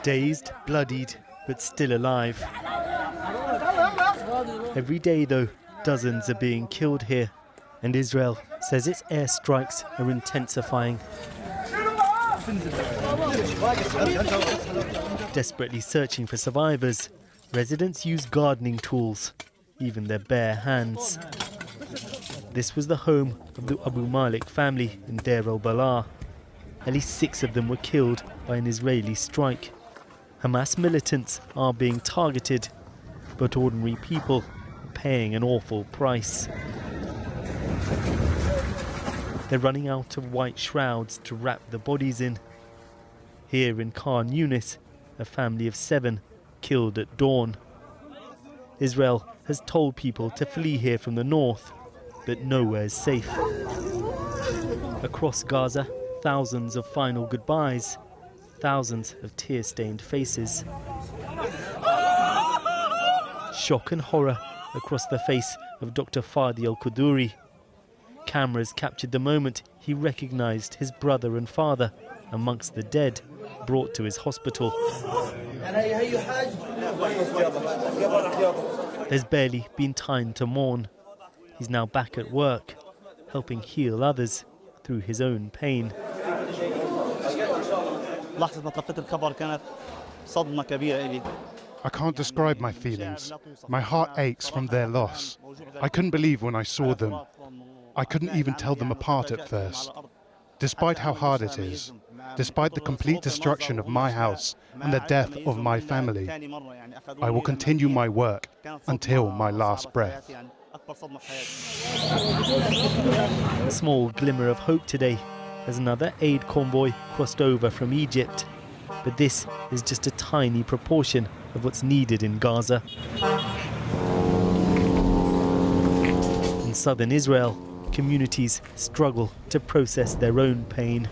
Dazed, bloodied, but still alive. Every day, though, dozens are being killed here, and Israel says its airstrikes are intensifying. Desperately searching for survivors, residents use gardening tools, even their bare hands. This was the home of the Abu Malik family in Deir al-Balah. At least 6 of them were killed by an Israeli strike. Hamas militants are being targeted, but ordinary people are paying an awful price. They're running out of white shrouds to wrap the bodies in. Here in Khan Yunis, a family of 7 killed at dawn. Israel has told people to flee here from the north, but nowhere is safe. Across Gaza, thousands of final goodbyes, thousands of tear-stained faces. Shock and horror across the face of Dr. Fadi al-Quduri. Cameras captured the moment he recognized his brother and father amongst the dead brought to his hospital. There's barely been time to mourn. He's now back at work, helping heal others through his own pain. I can't describe my feelings. My heart aches from their loss. I couldn't believe when I saw them. I couldn't even tell them apart at first. Despite how hard it is, despite the complete destruction of my house and the death of my family, I will continue my work until my last breath. A small glimmer of hope today as another aid convoy crossed over from Egypt. But this is just a tiny proportion of what's needed in Gaza. In southern Israel, communities struggle to process their own pain.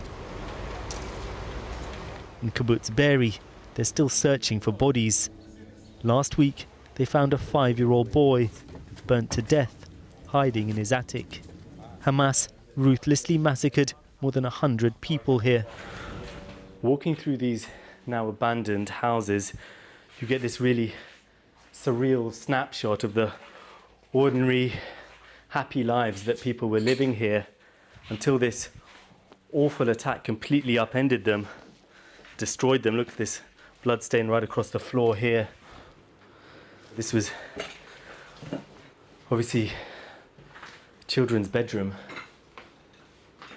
In Kibbutz Be'eri, they're still searching for bodies. Last week, they found a 5-year-old boy burnt to death, hiding in his attic. Hamas ruthlessly massacred more than 100 people here. Walking through these now abandoned houses, you get this really surreal snapshot of the ordinary, happy lives that people were living here until this awful attack completely upended them, destroyed them. Look at this blood stain right across the floor here. This was obviously a children's bedroom.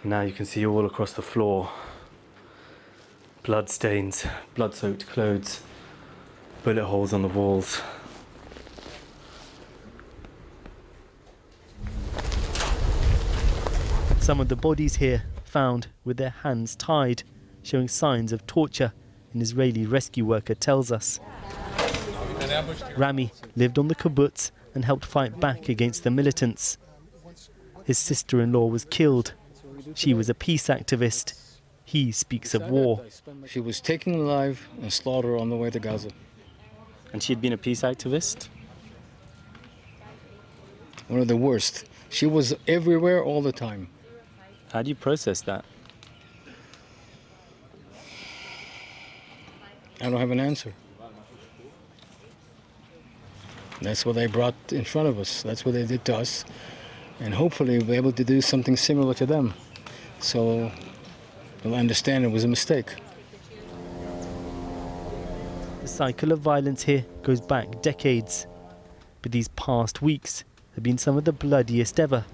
Now you can see all across the floor blood stains, blood-soaked clothes, bullet holes on the walls. Some of the bodies here found with their hands tied, showing signs of torture, an Israeli rescue worker tells us. Rami lived on the kibbutz and helped fight back against the militants. His sister-in-law was killed. She was a peace activist. He speaks of war. She was taken alive and slaughtered on the way to Gaza. And she'd been a peace activist? One of the worst. She was everywhere all the time. How do you process that? I don't have an answer. That's what they brought in front of us. That's what they did to us. And hopefully we'll be able to do something similar to them. So they'll understand it was a mistake. The cycle of violence here goes back decades. But these past weeks have been some of the bloodiest ever.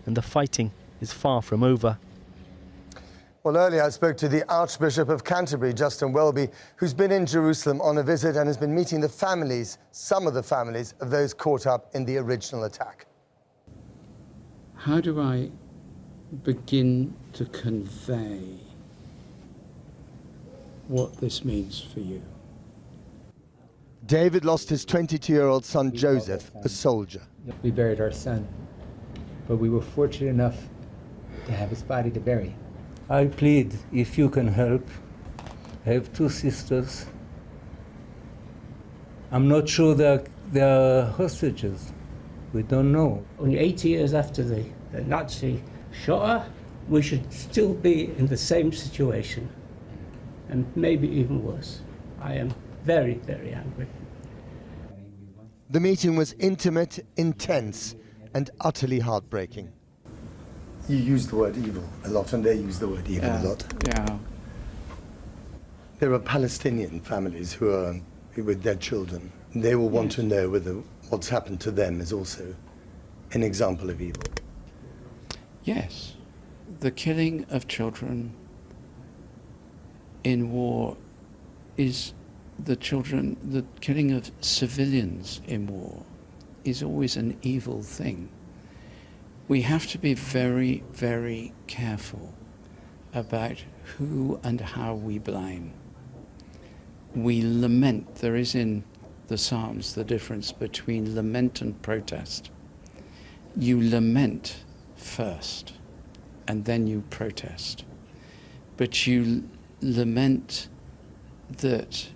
And the fighting is far from over. Well, earlier I spoke to the Archbishop of Canterbury, Justin Welby, who's been in Jerusalem on a visit and has been meeting the families, some of the families, of those caught up in the original attack. How do I begin to convey what this means for you? David lost his 22-year-old son, Joseph, a soldier. We buried our son, but we were fortunate enough to have his body to bury. I plead, if you can help. I have 2 sisters. I'm not sure they're hostages. We don't know. Only 80 years after the Nazi shot her, we should still be in the same situation, and maybe even worse. I am very, very angry. The meeting was intimate, intense, and utterly heartbreaking. You used the word evil a lot, and they use the word evil a lot. Yeah. There are Palestinian families who are with their children. They will want to know whether what's happened to them is also an example of evil. Yes. The killing of children in war is the killing of civilians in war is always an evil thing. We have to be very, very careful about who and how we blame. We lament. There is in the Psalms the difference between lament and protest. You lament first, and then you protest. But you lament that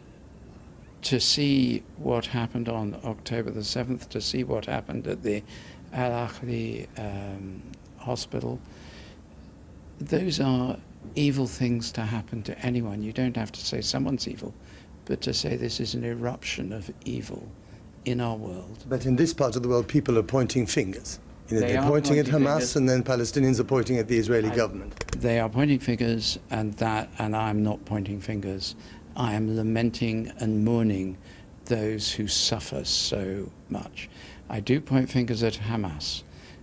to see what happened on October the 7th, to see what happened at the Al-Akhli hospital, those are evil things to happen to anyone. You don't have to say someone's evil, but to say this is an eruption of evil in our world. But in this part of the world, people are pointing fingers. They're pointing at Hamas, fingers. and then Palestinians are pointing at the Israeli government. They are pointing fingers, and I'm not pointing fingers. I am lamenting and mourning those who suffer so much. I do point fingers at Hamas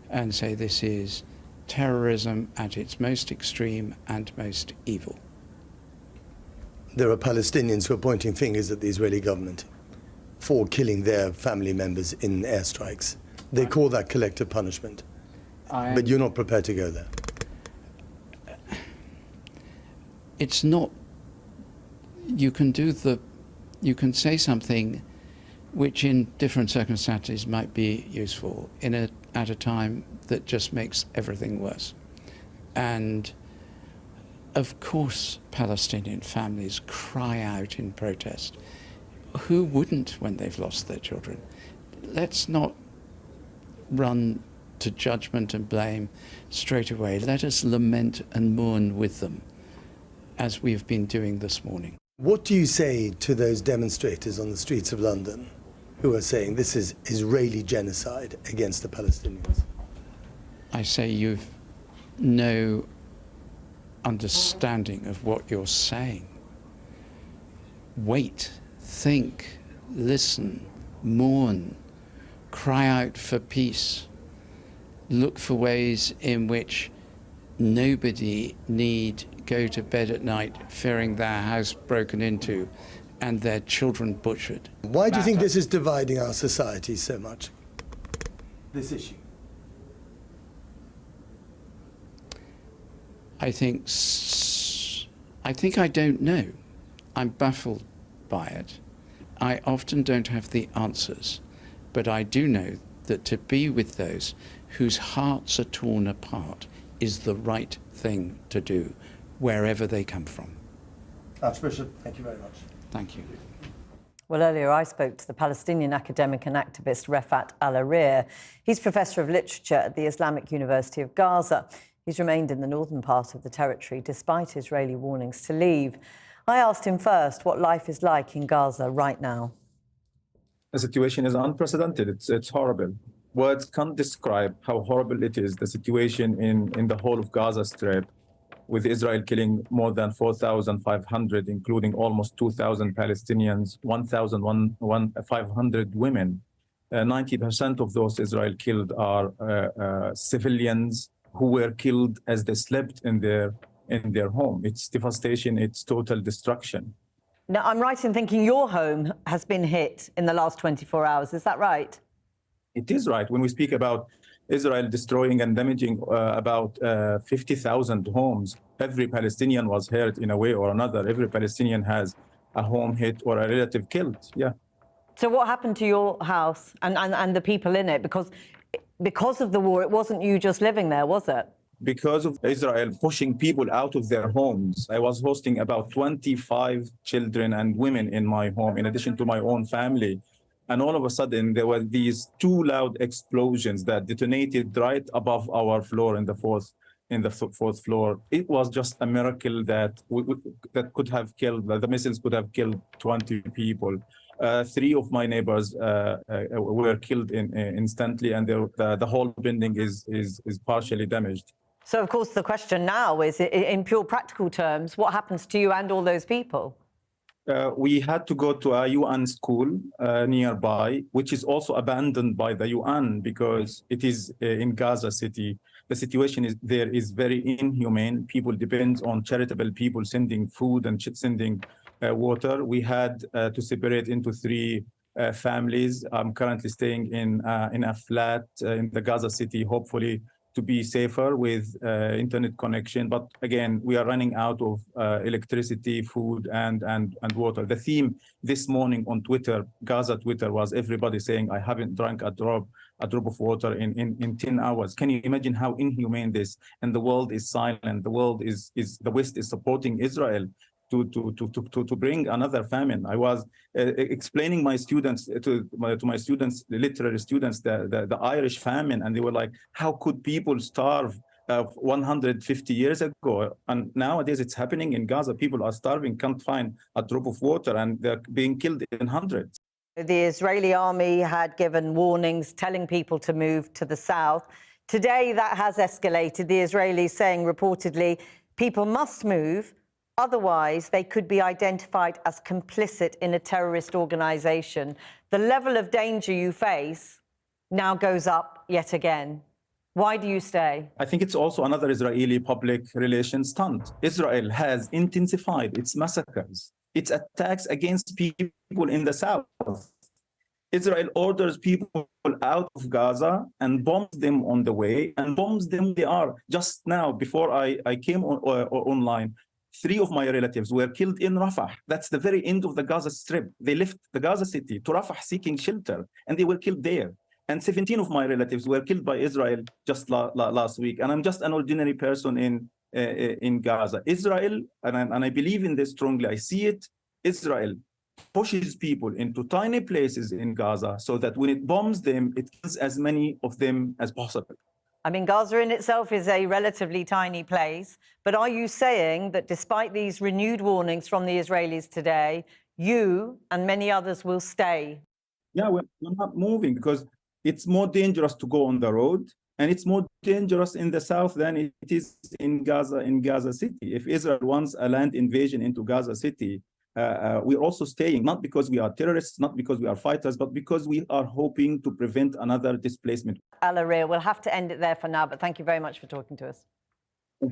and say this is terrorism at its most extreme and most evil. There are Palestinians who are pointing fingers at the Israeli government for killing their family members in airstrikes. They call that collective punishment. But you're not prepared to go there. It's not. You can say something which in different circumstances might be useful at a time that just makes everything worse. And of course Palestinian families cry out in protest. Who wouldn't when they've lost their children? Let's not run to judgment and blame straight away. Let us lament and mourn with them, as we've been doing this morning. What do you say to those demonstrators on the streets of London who are saying this is Israeli genocide against the Palestinians? I say you've no understanding of what you're saying. Wait, think, listen, mourn, cry out for peace. Look for ways in which nobody need go to bed at night fearing their house broken into and their children butchered. Why do you think this is dividing our society so much, this issue? I think I don't know. I'm baffled by it. I often don't have the answers, but I do know that to be with those whose hearts are torn apart is the right thing to do, wherever they come from. Archbishop, thank you very much. Thank you. Well, earlier I spoke to the Palestinian academic and activist Rafah Al-Arir. He's Professor of Literature at the Islamic University of Gaza. He's remained in the northern part of the territory despite Israeli warnings to leave. I asked him first what life is like in Gaza right now. The situation is unprecedented. It's horrible. Words can't describe how horrible it is, the situation in the whole of Gaza Strip, with Israel killing more than 4,500, including almost 2,000 Palestinians, 1,500 women. 90% of those Israel killed are civilians who were killed as they slept in their home. It's devastation, it's total destruction. Now, I'm right in thinking your home has been hit in the last 24 hours. Is that right? It is right. When we speak about Israel destroying and damaging about 50,000 homes, every Palestinian was hurt in a way or another. Every Palestinian has a home hit or a relative killed. Yeah. So what happened to your house and the people in it? Because of the war, it wasn't you just living there, was it? Because of Israel pushing people out of their homes. I was hosting about 25 children and women in my home, in addition to my own family. And all of a sudden, there were these two loud explosions that detonated right above our floor in the fourth in the fourth floor. It was just a miracle that that could have killed, the missiles could have killed 20 people. 3 of my neighbors were killed instantly, and the whole building is partially damaged. So, of course, the question now is, in pure practical terms, what happens to you and all those people? We had to go to a UN school nearby, which is also abandoned by the UN because it is in Gaza City. The situation there is very inhumane. People depend on charitable people sending food and sending water. We had to separate into 3 families. I'm currently staying in a flat in the Gaza City, hopefully to be safer with internet connection. But again, we are running out of electricity, food, and water. The theme this morning on Twitter, Gaza Twitter, was everybody saying, I haven't drank a drop of water in 10 hours. Can you imagine how inhumane this? And the world is silent. The world the West is supporting Israel to bring another famine. I was explaining my students to my students, the literary students, the Irish famine, and they were like, how could people starve 150 years ago? And nowadays it's happening in Gaza. People are starving, can't find a drop of water, and they're being killed in hundreds. The Israeli army had given warnings telling people to move to the south. Today that has escalated. The Israelis saying reportedly people must move, otherwise, they could be identified as complicit in a terrorist organisation. The level of danger you face now goes up yet again. Why do you stay? I think it's also another Israeli public relations stunt. Israel has intensified its massacres, its attacks against people in the south. Israel orders people out of Gaza and bombs them on the way, and bombs them they are. Just now, before I came online, 3 of my relatives were killed in Rafah. That's the very end of the Gaza Strip. They left the Gaza city to Rafah seeking shelter, and they were killed there. And 17 of my relatives were killed by Israel just last week. And I'm just an ordinary person in Gaza. Israel, and I believe in this strongly, I see it, Israel pushes people into tiny places in Gaza so that when it bombs them, it kills as many of them as possible. I mean, Gaza in itself is a relatively tiny place, but are you saying that despite these renewed warnings from the Israelis today, you and many others will stay? Yeah, we're not moving because it's more dangerous to go on the road, and it's more dangerous in the south than it is in Gaza City. If Israel wants a land invasion into Gaza City, we're also staying, not because we are terrorists, not because we are fighters, but because we are hoping to prevent another displacement. Al-Arir, we'll have to end it there for now, but thank you very much for talking to us.